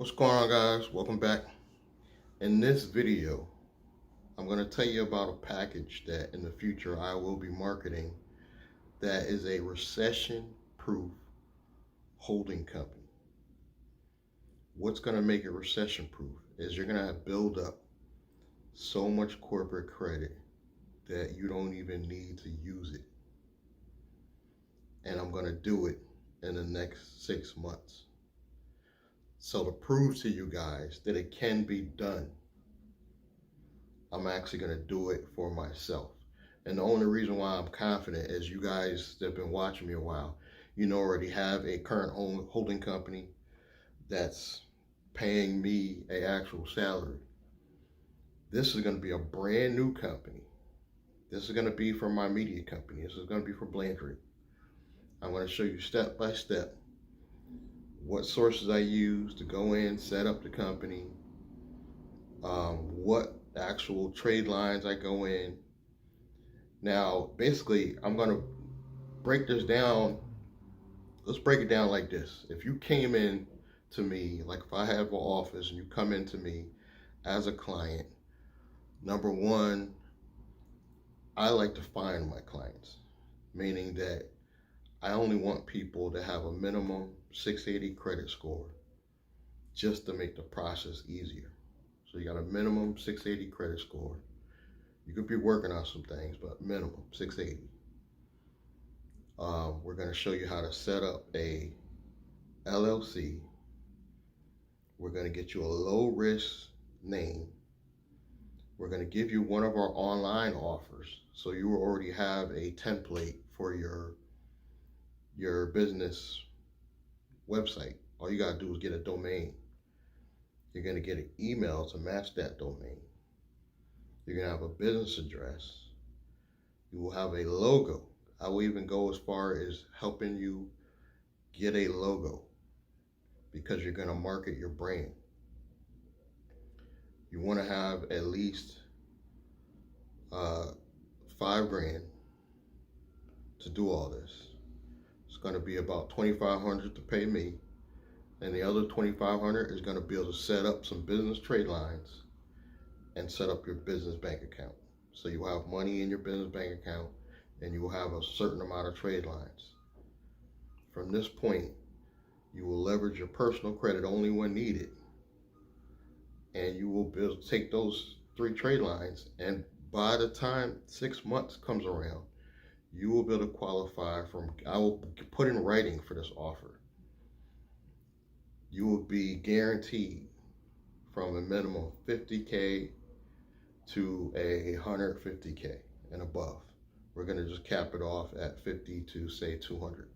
What's going on, guys? Welcome back. In this video, I'm going to tell you about a package that in the future I will be marketing that is a recession-proof holding company. What's going to make it recession-proof is you're going to build up so much corporate credit that you don't even need to use it. And I'm going to do it in the next 6 months. So to prove to you guys that it can be done, I'm actually going to do it for myself. And the only reason why I'm confident is you guys that have been watching me a while, already have a current holding company that's paying me an actual salary. This is going to be a brand new company. This is going to be from my media company. This is going to be for Blandry. I'm going to show you step by step what sources I use to go in, set up the company, what actual trade lines I go in. Now, basically, I'm going to break this down. Let's break it down like this. If you came in to me, like if I have an office and you come into me as a client, number one, I like to find my clients, meaning that I only want people to have a minimum 680 credit score just to make the process easier. So you got a minimum 680 credit score. You could be working on some things, but minimum 680. We're going to show you how to set up a LLC. We're going to get you a low risk name. We're going to give you one of our online offers, so you will already have a template for your business website. All you got to do is get a domain. You're going to get an email to match that domain. You're going to have a business address. You will have a logo. I will even go as far as helping you get a logo because you're going to market your brand. You want to have at least $5 grand to do all this. It's going to be about $2,500 to pay me, and the other $2,500 is going to be able to set up some business trade lines and set up your business bank account. So you will have money in your business bank account and you will have a certain amount of trade lines. From this point, you will leverage your personal credit only when needed. And you will be able to take those 3 trade lines, and by the time 6 months comes around, you will be able to qualify I will put in writing for this offer. You will be guaranteed from a minimum of 50K to 150K and above. We're going to just cap it off at 50 to say 200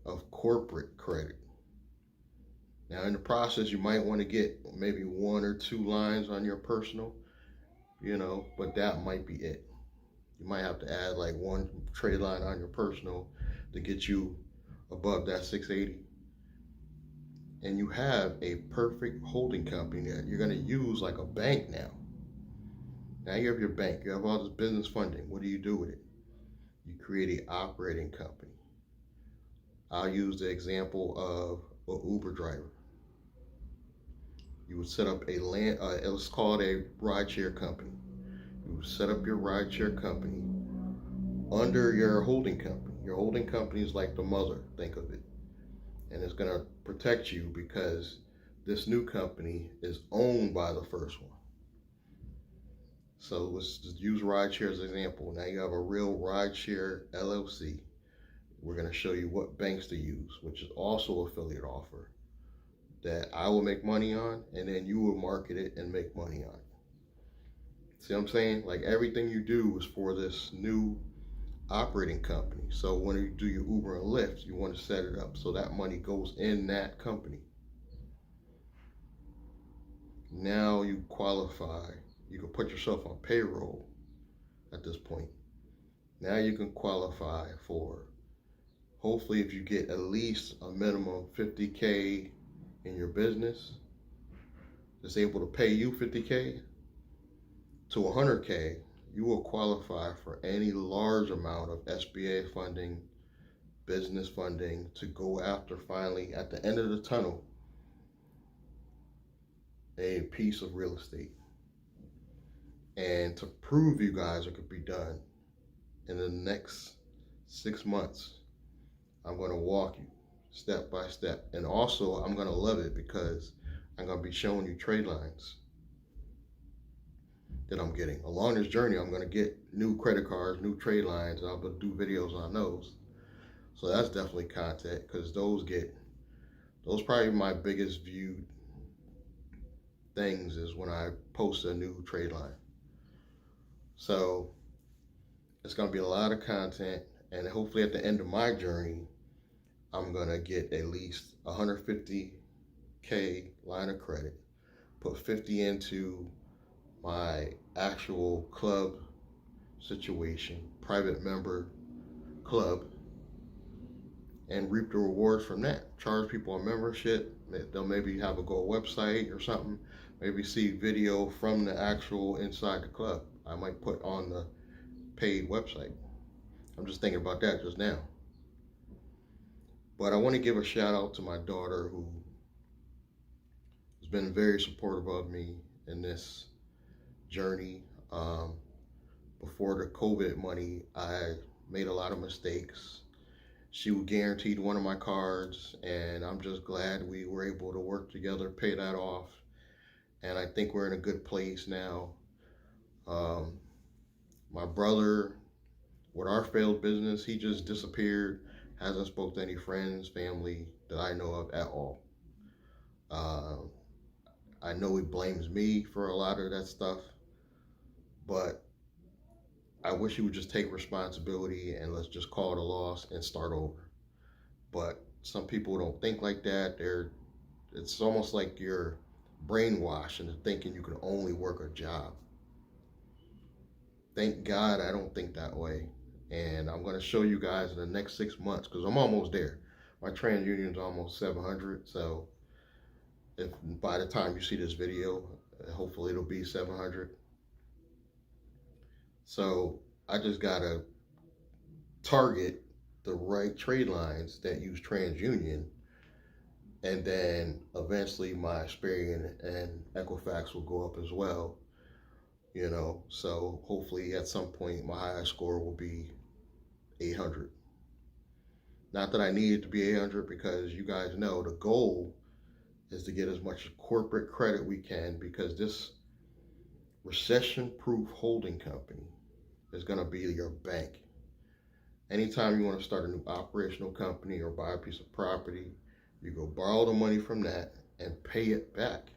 of corporate credit. Now in the process, you might want to get maybe 1 or 2 lines on your personal, but that might be it. You might have to add like 1 trade line on your personal to get you above that 680. And you have a perfect holding company that you're going to use like a bank now. Now you have your bank, you have all this business funding. What do you do with it? You create an operating company. I'll use the example of an Uber driver. You would set up it's called a rideshare company. You would set up your rideshare company under your holding company. Your holding company is like the mother, think of it. And it's going to protect you because this new company is owned by the first one. So let's just use rideshare as an example. Now you have a real rideshare LLC. We're going to show you what banks to use, which is also an affiliate offer that I will make money on, and then you will market it and make money on it. See what I'm saying? Like everything you do is for this new operating company. So when you do your Uber and Lyft, you want to set it up so that money goes in that company. Now you qualify. You can put yourself on payroll at this point. Now you can qualify for, hopefully if you get at least a minimum 50K in your business, that's able to pay you 50K to 100K, you will qualify for any large amount of SBA funding, business funding to go after, finally, at the end of the tunnel, a piece of real estate. And to prove you guys it could be done, in the next 6 months, I'm going to walk you step by step. And also, I'm going to love it because I'm going to be showing you trade lines that I'm getting. Along this journey, I'm going to get new credit cards, new trade lines, and I'll do videos on those. So that's definitely content, because those probably my biggest viewed things is when I post a new trade line. So it's going to be a lot of content, and hopefully at the end of my journey, I'm going to get at least 150K line of credit, put 50 into my actual club situation, private member club, and reap the rewards from that. Charge people a membership. They'll maybe have a gold website or something. Maybe see video from the actual inside the club. I might put on the paid website. I'm just thinking about that just now. But I want to give a shout out to my daughter, who has been very supportive of me in this journey. Before the COVID money, I made a lot of mistakes. She guaranteed one of my cards, and I'm just glad we were able to work together, pay that off. And I think we're in a good place now. My brother, with our failed business, he just disappeared. Hasn't spoke to any friends, family that I know of at all. I know he blames me for a lot of that stuff, but I wish he would just take responsibility and let's just call it a loss and start over. But some people don't think like that. It's almost like you're brainwashed into thinking you can only work a job. Thank God I don't think that way. And I'm going to show you guys in the next 6 months, because I'm almost there. My TransUnion is almost 700. So if by the time you see this video, hopefully it'll be 700. So I just got to target the right trade lines that use TransUnion, and then eventually my Experian and Equifax will go up as well. So hopefully at some point my highest score will be 800. Not that I need it to be 800, because you guys know the goal is to get as much corporate credit we can, because this recession-proof holding company is going to be your bank. Anytime you want to start a new operational company or buy a piece of property, you go borrow the money from that and pay it back.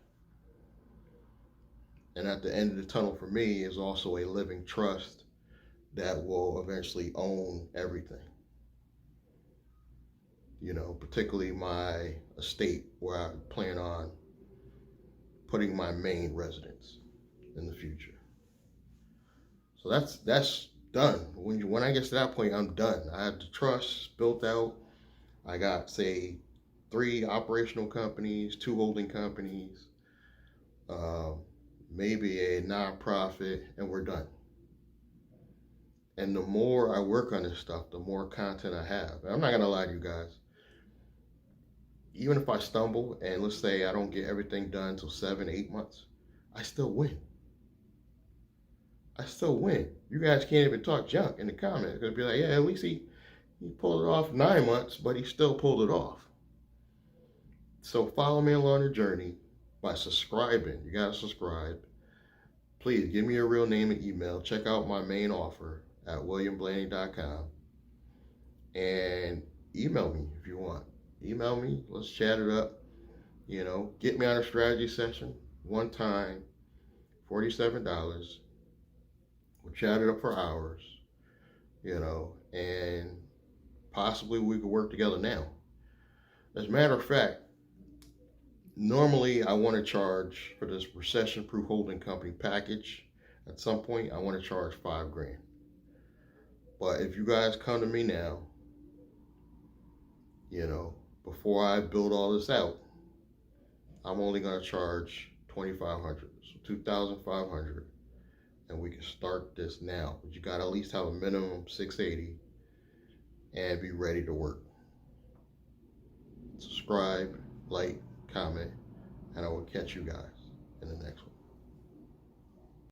And at the end of the tunnel for me is also a living trust that will eventually own everything. Particularly my estate, where I plan on putting my main residence in the future. So that's done. When I get to that point, I'm done. I have the trust built out. I got, say, 3 operational companies, 2 holding companies, maybe a nonprofit, and we're done. And the more I work on this stuff, the more content I have. And I'm not gonna lie to you guys. Even if I stumble and let's say I don't get everything done until 7, 8 months, I still win. You guys can't even talk junk in the comments. They'll be like, yeah, at least he pulled it off 9 months, but he still pulled it off. So follow me along the journey by subscribing. You gotta subscribe. Please give me your real name and email. Check out my main offer at williamblaney.com. And email me if you want. Email me. Let's chat it up. Get me on a strategy session. One time, $47. We'll chat it up for hours. And possibly we could work together now. As a matter of fact, normally I want to charge for this recession-proof holding company package. At some point, I want to charge $5,000. But if you guys come to me now, before I build all this out, I'm only going to charge $2,500, so $2,500, and we can start this now. But you got to at least have a minimum 680, and be ready to work. Subscribe, like, comment, and I will catch you guys in the next one.